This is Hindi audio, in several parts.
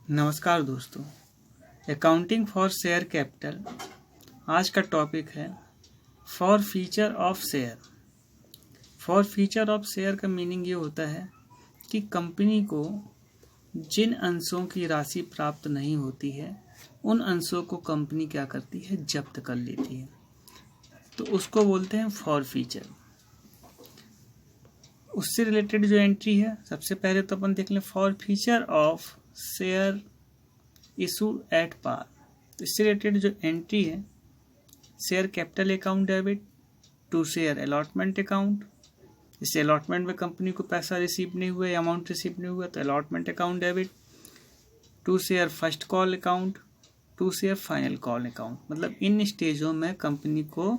नमस्कार दोस्तों, अकाउंटिंग फॉर शेयर कैपिटल। आज का टॉपिक है for feature of share. For feature of share का मीनिंग ये होता है कि कंपनी को जिन अंशों की राशि प्राप्त नहीं होती है उन अंशों को कंपनी क्या करती है, जब्त कर लेती है, तो उसको बोलते हैं फॉर फीचर। उससे रिलेटेड जो एंट्री है, सबसे पहले तो अपन देख लें forfeiture of share issued at par. इससे रिलेटेड जो एंट्री है, share capital account debit to share allotment account. इससे अलॉटमेंट में कंपनी को पैसा रिसीव नहीं हुआ, अमाउंट रिसीव नहीं हुआ, तो allotment account debit to share first call account to share final call account. मतलब इन स्टेजों में कंपनी को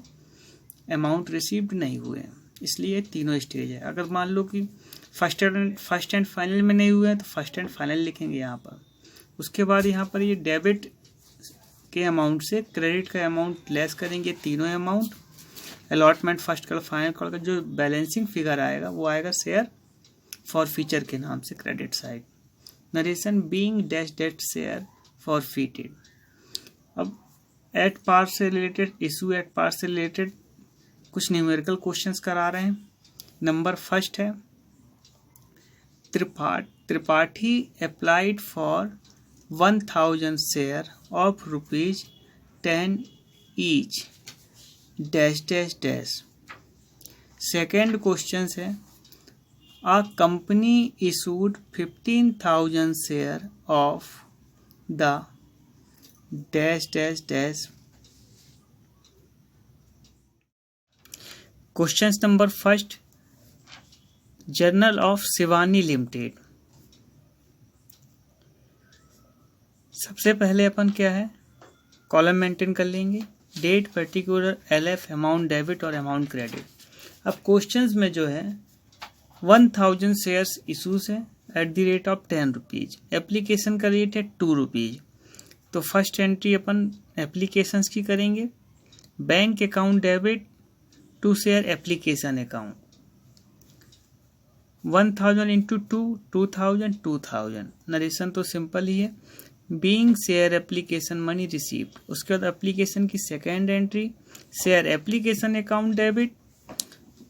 अमाउंट रिसीव्ड नहीं हुए, इसलिए तीनों स्टेज है। अगर मान लो कि फर्स्ट एंड फाइनल में नहीं हुए हैं तो फर्स्ट एंड फाइनल लिखेंगे यहाँ पर। उसके बाद यहाँ पर ये डेबिट के अमाउंट से क्रेडिट का अमाउंट लेस करेंगे, तीनों amount. Allotment first call final call का जो बैलेंसिंग फिगर आएगा वो आएगा शेयर फॉर फीचर के नाम से credit side. Narration being dash date share forfeited. अब एट पार से रिलेटेड, इशू एट पार से रिलेटेड कुछ न्यूमेरिकल क्वेश्चंस करा रहे हैं। नंबर फर्स्ट है, Tripathi applied for 1000 share of ₹10 each dash dash dash. Second question है, a company issued 15,000 share of the dash dash dash. Question number first, journal of Shivani limited. सबसे पहले अपन क्या है, कॉलम मेंटेन कर लेंगे, date, particular, LF, amount debit और अमाउंट क्रेडिट। अब क्वेश्चंस में जो है 1000 शेयर्स इशूज है at the rate of 10 rupees. Application का रेट है 2 रुपीज। तो फर्स्ट एंट्री अपन एप्लीकेशंस की करेंगे। Bank account debit to share application account 1000 into 2, 2000, 2000। Narration तो सिंपल ही है, being share application money received. उसके बाद एप्लीकेशन की second entry, share application account debit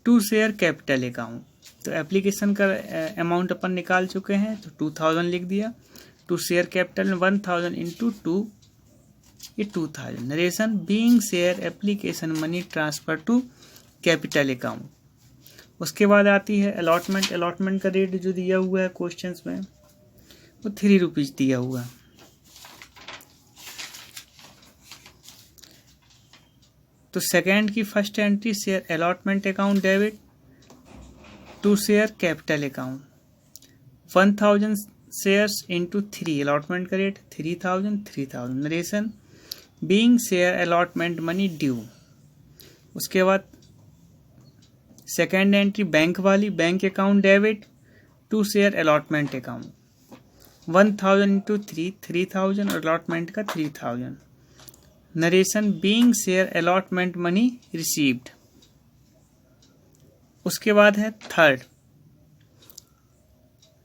to share capital account. तो एप्लीकेशन का अमाउंट अपन निकाल चुके हैं तो 2000 लिख दिया, टू शेयर कैपिटल 1000 इंटू 2, ये 2000। Narration being share application money transfer to capital account. उसके बाद आती है अलॉटमेंट। अलॉटमेंट का रेट जो दिया हुआ है क्वेश्चंस में वो 3 रुपीज दिया हुआ है। तो सेकेंड की first entry, share allotment account debit to share capital account 1000 shares into 3, allotment का rate 3000। Narration being share allotment money due. उसके बाद सेकेंड एंट्री बैंक वाली, bank account debit to share allotment account 1000 into 3, 3000 और अलॉटमेंट का 3000। Narration being share allotment money received. उसके बाद है थर्ड,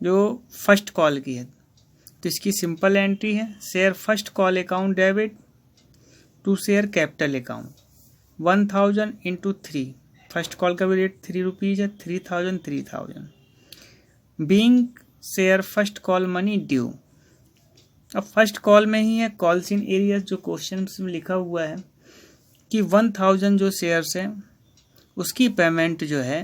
जो फर्स्ट कॉल की है, तो इसकी सिंपल एंट्री है, share first call account debit to share capital account 1000 into 3। First call का भी रेट 3 रुपीज है, 3000। Being share first call money due. अब फर्स्ट कॉल में ही है कॉल्स इन एरियाज, जो क्वेश्चन में लिखा हुआ है कि 1000 जो शेयर्स है उसकी पेमेंट जो है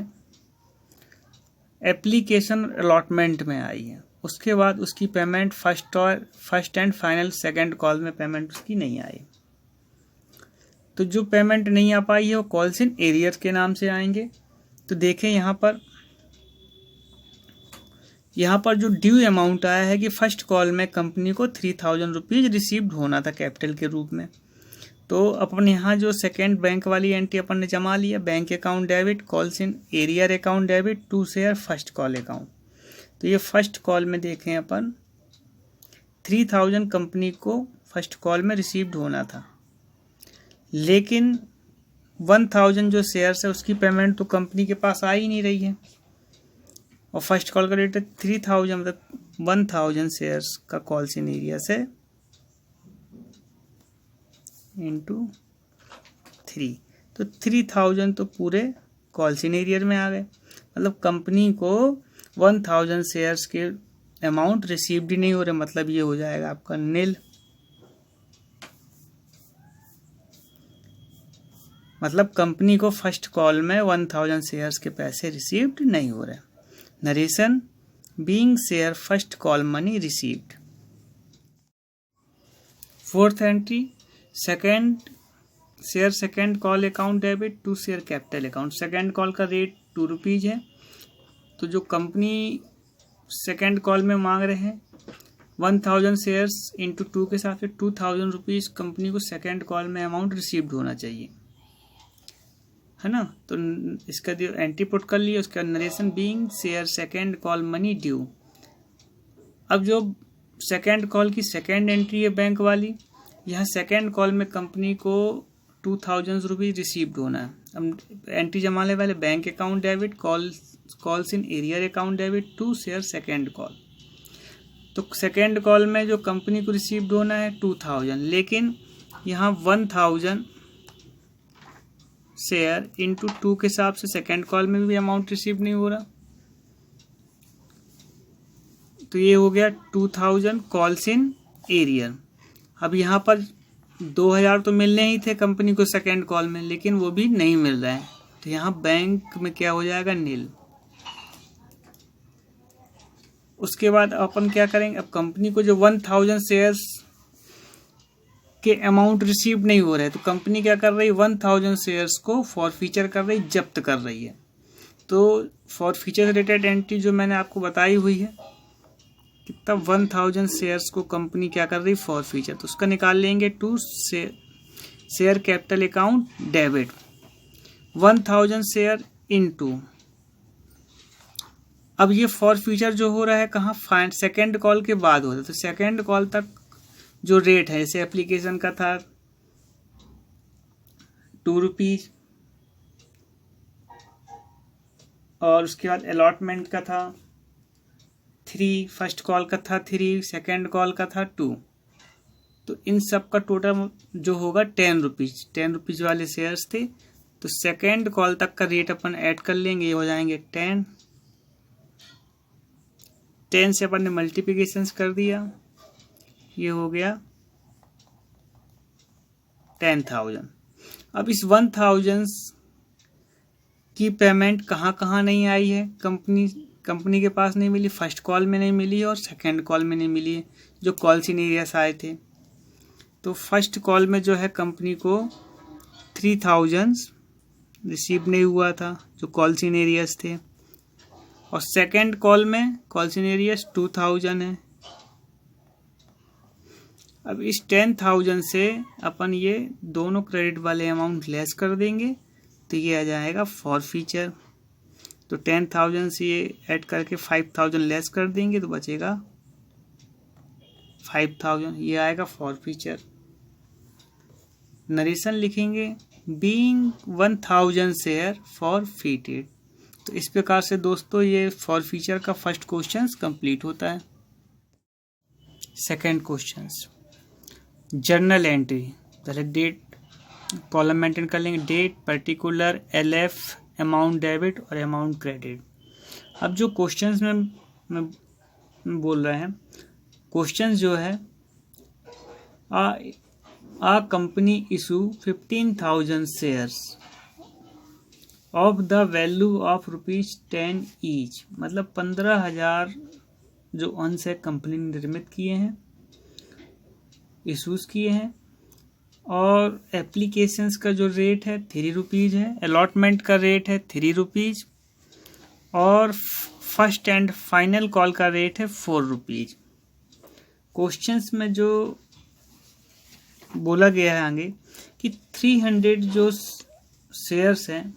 एप्लीकेशन अलॉटमेंट में आई है। उसके बाद उसकी payment first and final second call में पेमेंट उसकी नहीं आई। तो जो पेमेंट नहीं आ पाई है वो कॉल्स इन एरियर के नाम से आएंगे। तो देखें यहाँ पर जो ड्यू अमाउंट आया है कि फर्स्ट कॉल में कंपनी को 3000 रुपीज रिसीव्ड होना था कैपिटल के रूप में। तो अपन यहाँ जो सेकेंड बैंक वाली एंट्री अपन ने जमा लिया, bank account debit calls in arrear account debit to share first call account. तो ये फर्स्ट कॉल में देखें अपन 3000 कंपनी को फर्स्ट कॉल में रिसीव्ड होना था, लेकिन 1000 जो शेयर्स है उसकी पेमेंट तो कंपनी के पास आ ही नहीं रही है। और फर्स्ट कॉल का रेट है 3000, मतलब 1000 शेयर्स का कॉल्स इन एरियस है इंटू 3, तो 3000 तो पूरे कॉल्स इन एरियर में आ गए। मतलब कंपनी को 1000 शेयर्स के अमाउंट रिसीव्ड ही नहीं हो रहे, मतलब ये हो जाएगा आपका नील। मतलब कंपनी को फर्स्ट कॉल में 1000 शेयर्स के पैसे रिसीव्ड नहीं हो रहे। Narration being share first call money received. Fourth entry second call account debit to share capital account. Second call का रेट 2 रुपीज़ है, तो जो कंपनी सेकेंड कॉल में मांग रहे हैं 1000 शेयर्स इंटू 2 के हिसाब से 2000 रुपीज़ कंपनी को सेकेंड कॉल में अमाउंट रिसीव्ड होना चाहिए, है ना। तो इसका जो एंट्री पुट कर लिया, उसका narration being share second call money due. अब जो सेकेंड कॉल की सेकेंड एंट्री है बैंक वाली, यहाँ सेकेंड कॉल में कंपनी को 2000 रुपीज़ रिसीव्ड होना है। अब एंट्री जमाने वाले bank account debit calls in arrear account debit to share second call. तो सेकेंड कॉल में जो कंपनी को रिसीव्ड होना है 2000, लेकिन यहाँ 1000 शेयर इंटू 2 के हिसाब से सेकेंड कॉल में भी अमाउंट रिसीव नहीं हो रहा, तो ये हो गया 2000 कॉल्स इन एरियर। अब यहाँ पर 2000 तो मिलने ही थे कंपनी को सेकेंड कॉल में, लेकिन वो भी नहीं मिल रहा है, तो यहाँ बैंक में क्या हो जाएगा, नील। उसके बाद अपन क्या करेंगे, अब कंपनी को जो 1000 शेयर्स के अमाउंट रिसीव नहीं हो रहे, तो कंपनी क्या कर रही है, 1000 शेयर्स को फॉरफीचर कर रही, जब्त कर रही है। तो फॉरफीचर रिलेटेड एंट्री जो मैंने आपको बताई हुई है, तब 1000 शेयर्स को कंपनी क्या कर रही, फॉरफीचर, तो उसका निकाल लेंगे to share capital account debit 1000 share into. अब ये फॉरफीचर जो हो रहा है कहाँ, सेकेंड कॉल के बाद हो रहा है, तो सेकेंड कॉल तक जो रेट है, जैसे एप्लीकेशन का था 2 रुपीज़, और उसके बाद अलॉटमेंट का था 3, फर्स्ट कॉल का था 3, सेकेंड कॉल का था 2, तो इन सब का टोटल जो होगा 10 रुपीज़। 10 रुपीज़ वाले शेयर्स थे, तो सेकेंड कॉल तक का रेट अपन ऐड कर लेंगे, ये हो जाएंगे 10 से अपन ने मल्टीप्लिकेशंस कर दिया, ये हो गया 10,000। अब इस 1000 की पेमेंट कहाँ कहाँ नहीं आई है, कंपनी के पास नहीं मिली, फर्स्ट कॉल में नहीं मिली और सेकेंड कॉल में नहीं मिली है, जो कॉल्स इन एरियस आए थे। तो फर्स्ट कॉल में जो है कंपनी को 3000 रिसीव नहीं हुआ था, जो कॉल्स इन एरियस थे, और सेकेंड कॉल में कॉल्स इन एरियस 2000 है। अब इस 10,000 से अपन ये दोनों क्रेडिट वाले अमाउंट लेस कर देंगे, तो ये आ जाएगा फॉरफीचर। तो 10,000 से ये ऐड करके 5000 लेस कर देंगे, तो बचेगा 5000, ये आएगा फॉरफीचर। नरेशन लिखेंगे बीइंग 1000 शेयर फॉरफीटेड। तो इस प्रकार से दोस्तों ये फॉरफीचर का फर्स्ट क्वेश्चन कंप्लीट होता है। सेकेंड क्वेश्चन, जर्नल एंट्री, पहले डेट कॉलम मेंटेन कर लेंगे, date, particular, LF, amount debit और अमाउंट क्रेडिट। अब जो क्वेश्चंस में बोल रहे हैं, क्वेश्चंस जो है, a company issue 15,000 shares of the value of ₹10 each, मतलब 15,000 जो अंश है कंपनी ने निर्मित किए हैं, इशूज़ किए हैं, और एप्लीकेशंस का जो रेट है 3 रुपीज़ है, अलॉटमेंट का रेट है 3 रुपीज़, और फर्स्ट एंड फाइनल कॉल का रेट है 4 रुपीज़। क्वेश्चंस में जो बोला गया है आगे कि 300 जो शेयर्स हैं,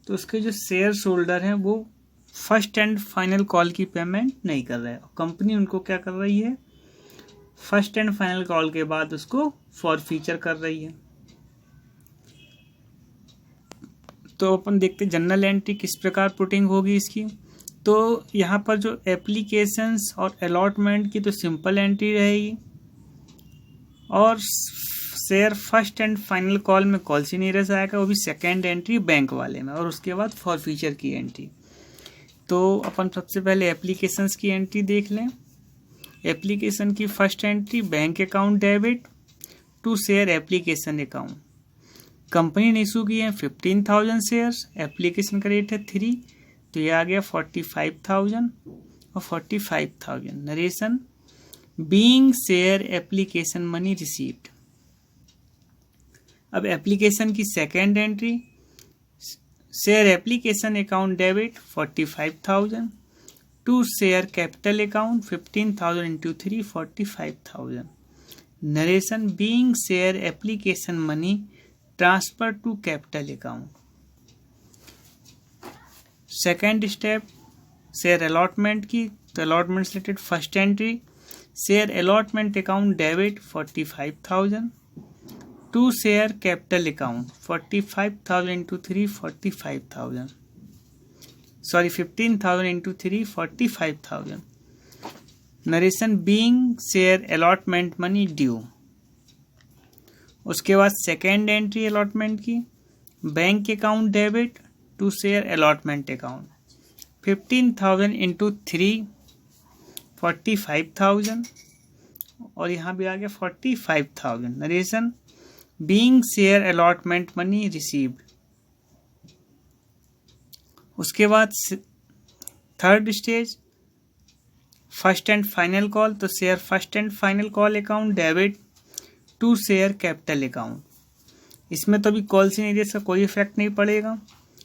तो उसके जो शेयर्स होल्डर हैं वो फर्स्ट एंड फाइनल कॉल की पेमेंट नहीं कर रहे हैं, कंपनी उनको क्या कर रही है, फर्स्ट एंड फाइनल कॉल के बाद उसको फॉरफीचर कर रही है। तो अपन देखते जर्नल एंट्री किस प्रकार पुटिंग होगी इसकी। तो यहाँ पर जो एप्लीकेशंस और अलॉटमेंट की तो सिंपल एंट्री रहेगी, और share first and final call में कॉल सीनियर्स आएगा, वो भी सेकेंड एंट्री बैंक वाले में, और उसके बाद फॉर फ्यूचर की एंट्री। तो अपन सबसे पहले एप्लीकेशंस की एंट्री देख लें। एप्लीकेशन की first entry bank account debit to share application account. Company ने इशू किए हैं 15,000 शेयर्स, एप्लीकेशन का रेट है 3, तो ये आ गया 45,000 और 45,000। Narration being share application money received. अब एप्लीकेशन की second entry, share application account debit 45,000 to share capital account 15,000 into 3 45,000। Narration being share application money transfer to capital account. Second step share allotment की, तो allotment related first entry, share allotment account debit 45,000 to share capital account 45,000 into 3 45,000, sorry 15,000 into 3 45,000। Narration being share allotment money due. उसके बाद सेकेंड एंट्री अलॉटमेंट की, bank account debit to share allotment account 15,000 into 3 45,000, और यहाँ भी आ गया 45,000। Narration being share allotment money received. उसके बाद third stage first and final call, तो share first and final call account debit to share capital account. इसमें तो अभी कॉल सीनियर्स का कोई इफेक्ट नहीं पड़ेगा,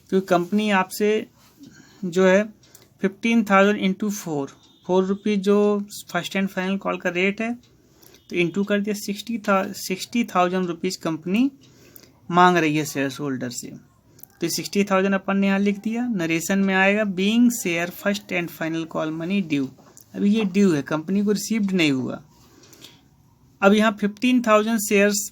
क्योंकि कंपनी आपसे जो है 15,000 इंटू 4 रुपीज़ जो फर्स्ट एंड फाइनल कॉल का रेट है, तो इंटू कर दिया 60,000 रुपीज़ कंपनी मांग रही है शेयर होल्डर से, तो 60,000 अपन ने यहाँ लिख दिया। नरेशन में आएगा being share first and final call money due. अभी ये ड्यू है, कंपनी को रिसीव्ड नहीं हुआ। अब यहाँ 15,000 शेयर्स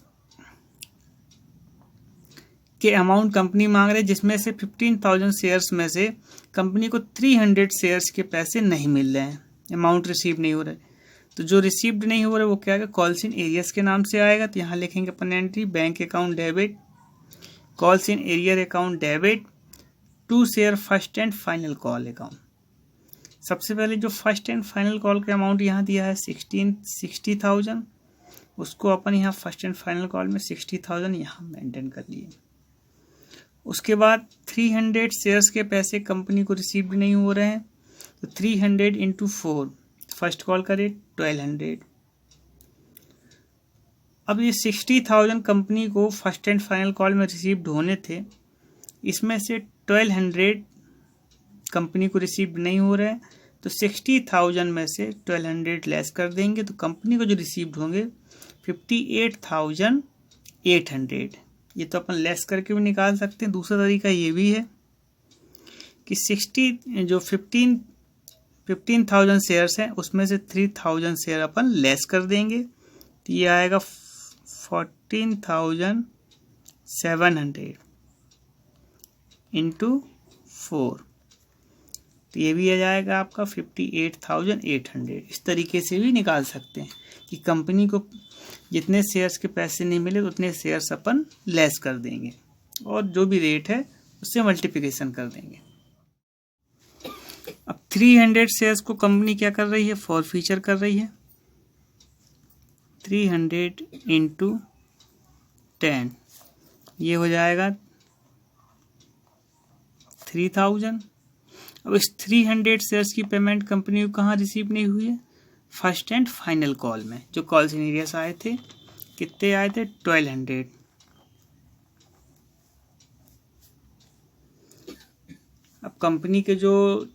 के अमाउंट कंपनी मांग रही है, जिसमें से 15,000 शेयर्स में से कंपनी को 300 शेयर्स के पैसे नहीं मिल रहे हैं, अमाउंट रिसीव नहीं हो रहा है। तो जो रिसीव्ड नहीं हो रहा है वो क्या आएगा, कॉल्स इन एरियर्स के नाम से आएगा। तो यहाँ लिखेंगे अपन entry bank account debit calls in arrear account debit to share first and final call account. सबसे पहले जो फर्स्ट एंड फाइनल कॉल का अमाउंट यहाँ दिया है 60,000, उसको अपन यहाँ फर्स्ट एंड फाइनल कॉल में 60,000 यहाँ मेंटेन कर लिए। उसके बाद 300 शेयर्स के पैसे कंपनी को रिसीव्ड नहीं हो रहे हैं, तो 300 इंटू 4 फर्स्ट कॉल का रेट 1200। अब ये 60,000 कंपनी को फर्स्ट एंड फाइनल कॉल में रिसीव्ड होने थे, इसमें से 1200 कंपनी को रिसीव्ड नहीं हो रहा है, तो 60,000 में से 1200 लेस कर देंगे, तो कंपनी को जो रिसीव्ड होंगे 58,800। ये तो अपन लेस करके भी निकाल सकते हैं। दूसरा तरीका ये भी है कि 15,000 शेयर्स हैं, उसमें से 3,000 शेयर अपन लेस कर देंगे, तो ये आएगा 14,700 इंटू 4, तो ये भी आ जाएगा आपका 58,800। इस तरीके से भी निकाल सकते हैं कि कंपनी को जितने शेयर्स के पैसे नहीं मिले उतने शेयर्स अपन लेस कर देंगे, और जो भी रेट है उससे मल्टीप्लिकेशन कर देंगे। अब 300 शेयर्स को कंपनी क्या कर रही है, फॉर फ्यूचर कर रही है। 300 इंटू 10 ये हो जाएगा 3,000। अब इस 300 शेयर्स की पेमेंट कंपनी को कहाँ रिसीव नहीं हुई है, फर्स्ट एंड फाइनल कॉल में। जो कॉल सीनियर्स आए थे कितने आए थे, 1200। अब कंपनी के जो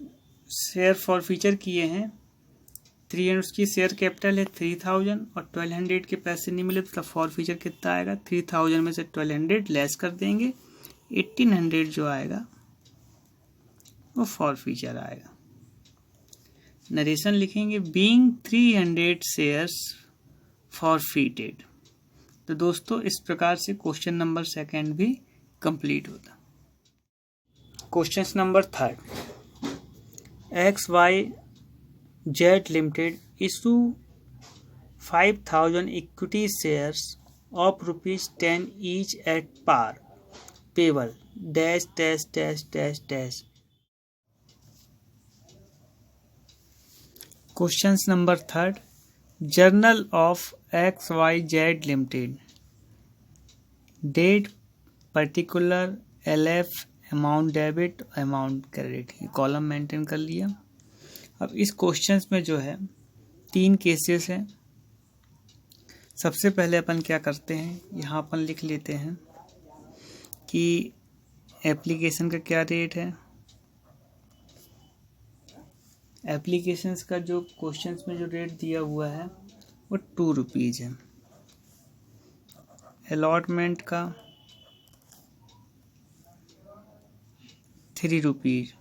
शेयर फॉर फ्यूचर किए हैं 300, उसकी शेयर कैपिटल है 3,000 और 1200 के पैसे नहीं मिले, तो फॉर फ्यूचर कितना आएगा, 3,000 में से 1200 लेस कर देंगे, 1,800 जो आएगा वो फॉर फ्यूचर आएगा। नरेशन लिखेंगे बीइंग 300 शेयर्स फॉरफीटेड। तो दोस्तों इस प्रकार से क्वेश्चन नंबर 2 भी कंप्लीट होता। Question number 3, XYZ Limited issue 5,000 equity shares of ₹10 each at par, payable dash. Questions number 3rd. Journal of XYZ Limited. Date, particular, LF, amount debit, amount credit, ये कॉलम मेंटेन कर लिया। अब इस क्वेश्चंस में जो है 3 केसेस हैं। सबसे पहले अपन क्या करते हैं, यहाँ अपन लिख लेते हैं कि एप्लीकेशन का क्या रेट है। एप्लीकेशंस का जो क्वेश्चंस में जो रेट दिया हुआ है वो ₹2 है। अलॉटमेंट का ₹3।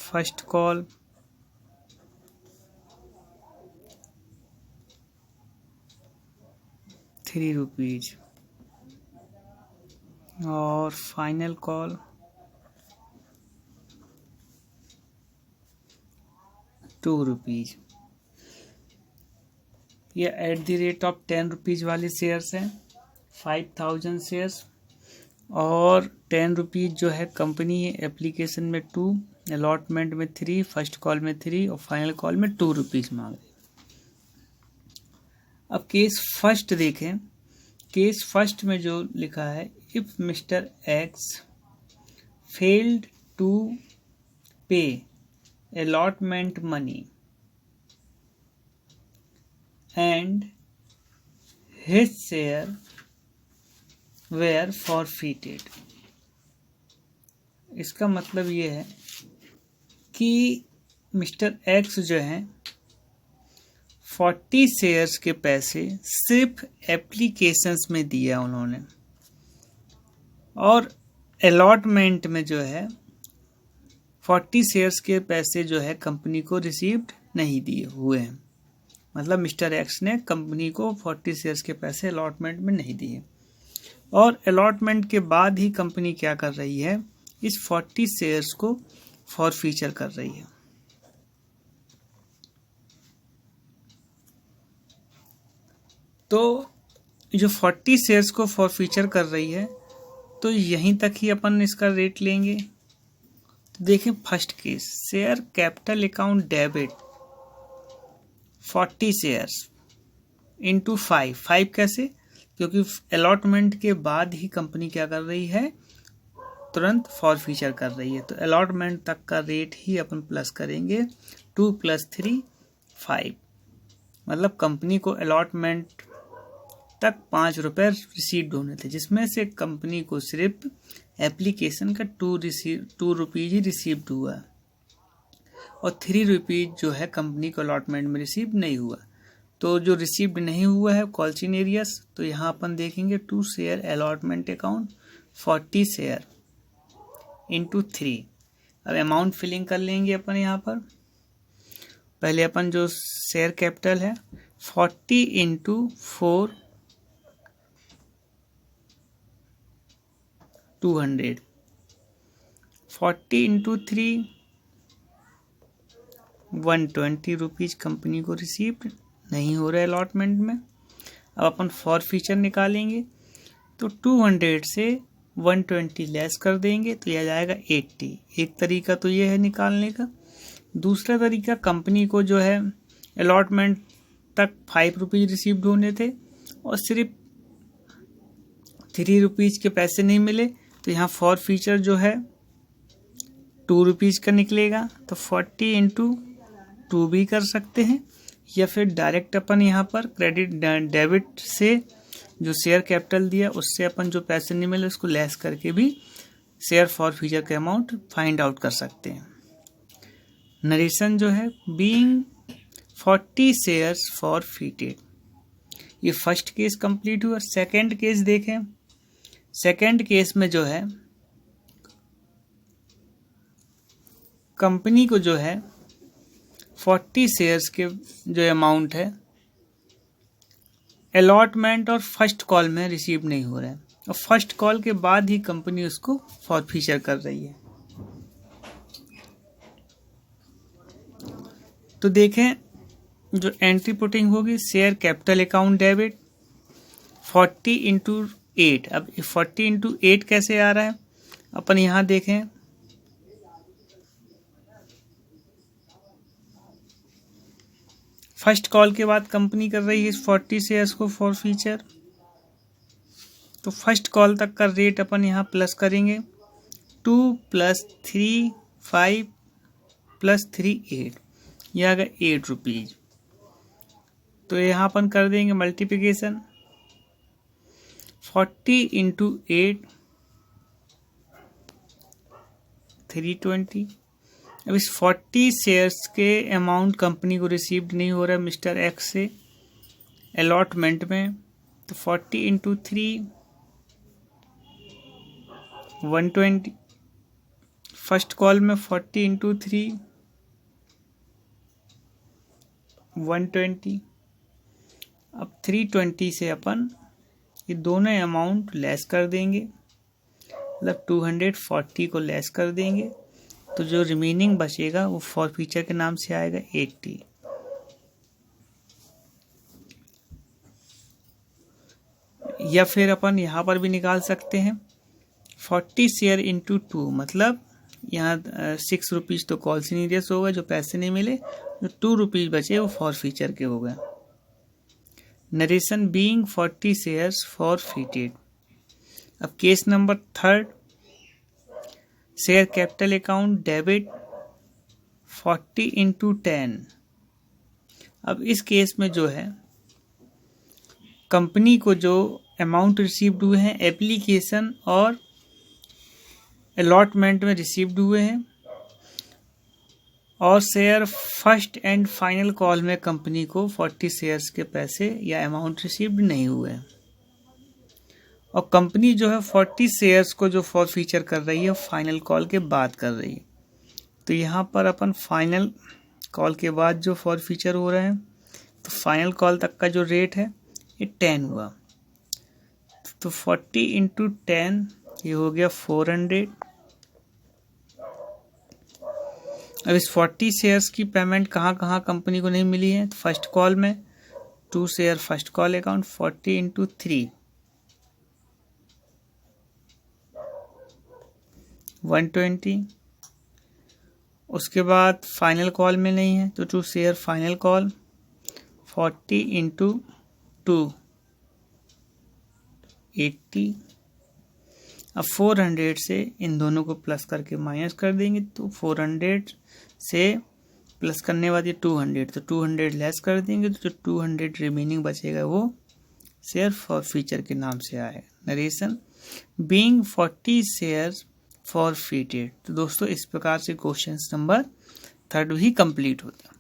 फर्स्ट कॉल ₹3 और फाइनल कॉल ₹2। ये @10 वाले शेयर्स हैं, 5,000 शेयर्स और ₹10 जो है कंपनी है। एप्लीकेशन में 2, अलॉटमेंट में 3, फर्स्ट कॉल में 3 और फाइनल कॉल में ₹2 मांग रहे। अब केस फर्स्ट देखें। केस फर्स्ट में जो लिखा है, if mister X failed to pay allotment money and his share were forfeited। इसका मतलब ये है कि मिस्टर एक्स जो है 40 शेयर्स के पैसे सिर्फ एप्लीकेशंस में दिया उन्होंने, और अलॉटमेंट में जो है 40 शेयर्स के पैसे जो है कंपनी को रिसीव्ड नहीं दिए हुए हैं। मतलब मिस्टर एक्स ने कंपनी को 40 शेयर्स के पैसे अलॉटमेंट में नहीं दिए, और अलॉटमेंट के बाद ही कंपनी क्या कर रही है, इस 40 शेयर्स को फॉरफीचर कर रही है। तो जो 40 शेयर्स को फॉरफीचर कर रही है, तो यहीं तक ही अपन इसका रेट लेंगे। तो देखें first case, share capital account debit 40 shares into 5 कैसे, क्योंकि अलॉटमेंट के बाद ही कंपनी क्या कर रही है, तुरंत फॉरफीचर कर रही है। तो अलॉटमेंट तक का रेट ही अपन प्लस करेंगे, 2 + 3 5। मतलब कंपनी को अलॉटमेंट तक ₹5 रिसीव्ड होने थे, जिसमें से कंपनी को सिर्फ एप्लीकेशन का ₹2 ही रिसीव्ड हुआ और ₹3 जो है कंपनी को अलॉटमेंट में रिसीव नहीं हुआ। तो जो रिसीव्ड नहीं हुआ है कॉल्चिन एरियस, तो यहाँ अपन देखेंगे 2 share allotment account 40 share into 3। अब अमाउंट फिलिंग कर लेंगे अपन यहाँ पर। पहले अपन जो शेयर कैपिटल है 40 इंटू 4 200, 40 इंटू 3 ₹120 कंपनी को रिसीव्ड नहीं हो रहा है अलॉटमेंट में। अब अपन फॉरफीचर निकालेंगे, तो 200 से 120 लेस कर देंगे तो यह जाएगा 80। एक तरीका तो ये है निकालने का। दूसरा तरीका, कंपनी को जो है अलॉटमेंट तक ₹5 रिसीव्ड होने थे और सिर्फ ₹3 के पैसे नहीं मिले, तो यहाँ फॉरफीचर जो है ₹2 का निकलेगा। तो 40 इंटू 2 भी कर सकते हैं, या फिर डायरेक्ट अपन यहाँ पर क्रेडिट डेबिट से जो शेयर कैपिटल दिया उससे अपन जो पैसे नहीं मिले उसको लेस करके भी शेयर फॉरफीचर का अमाउंट फाइंड आउट कर सकते हैं। नरेशन जो है, बीइंग 40 शेयर्स फॉरफीटेड, ये फर्स्ट केस कंप्लीट हुआ। सेकंड केस देखें। सेकंड केस में जो है कंपनी को जो है 40 शेयर्स के जो अमाउंट है अलॉटमेंट और फर्स्ट कॉल में रिसीव नहीं हो रहा है, और फर्स्ट कॉल के बाद ही कंपनी उसको फॉरफीचर कर रही है। तो देखें जो एंट्री पुटिंग होगी, share capital account debit 40 into 8। अब 40 इंटू 8 कैसे आ रहा है, अपन यहाँ देखें। फर्स्ट कॉल के बाद कंपनी कर रही है इस 40 शेयर्स को फॉर फ्यूचर, तो फर्स्ट कॉल तक का रेट अपन यहाँ प्लस करेंगे 2 + 3 5 + 3 8, यह आ गया 8 रुपीज़। तो यहाँ अपन कर देंगे मल्टीप्लिकेशन 40 इंटू 8 320। अब इस 40 शेयर्स के अमाउंट कंपनी को रिसीव्ड नहीं हो रहा है मिस्टर एक्स से अलॉटमेंट में, तो 40 इंटू 3 120। फर्स्ट कॉल में 40 इंटू 3 120। अब 320 से अपन ये दोनों अमाउंट लेस कर देंगे, मतलब 240 को लेस कर देंगे, तो जो रिमेनिंग बचेगा वो फॉर फ्यूचर के नाम से आएगा 80। या फिर अपन यहाँ पर भी निकाल सकते हैं 40 शेयर इंटू 2, मतलब यहाँ 6 रुपीज़ तो कॉल सीनियर्स होगा जो पैसे नहीं मिले, जो 2 रुपीज़ बचे वो फॉर फ्यूचर के हो गए। Narration being 40 shares forfeited. अब case number 3, share capital account debit 40 into 10। अब इस केस में जो है कंपनी को जो अमाउंट रिसीव्ड हुए हैं एप्लीकेशन और अलॉटमेंट में रिसीव्ड हुए हैं, और share first and final call में कंपनी को 40 शेयर्स के पैसे या अमाउंट रिसीव्ड नहीं हुए हैं, और कंपनी जो है 40 शेयर्स को जो फॉर फ्यूचर कर रही है फाइनल कॉल के बाद कर रही है। तो यहाँ पर अपन फाइनल कॉल के बाद जो फॉर फ्यूचर हो रहे हैं, तो फाइनल कॉल तक का जो रेट है ये 10 हुआ, तो 40 इंटू 10 ये हो गया 400। अब इस 40 शेयर्स की पेमेंट कहाँ कहाँ कंपनी को नहीं मिली है, तो फर्स्ट कॉल में 2 share first call account 40 into 3 120। उसके बाद फाइनल कॉल में नहीं है तो 2 शेयर फाइनल कॉल 40 इंटू 2 80। अब 400 से इन दोनों को प्लस करके माइनस कर देंगे, तो 400 से प्लस करने बाद ये 200, तो 200 लेस कर देंगे, तो जो 200 रिमेनिंग बचेगा वो शेयर फॉर फ्यूचर के नाम से आएगा। Narration being 40 shares forfeited. तो दोस्तों इस प्रकार से क्वेश्चन नंबर 3 भी कंप्लीट होता है।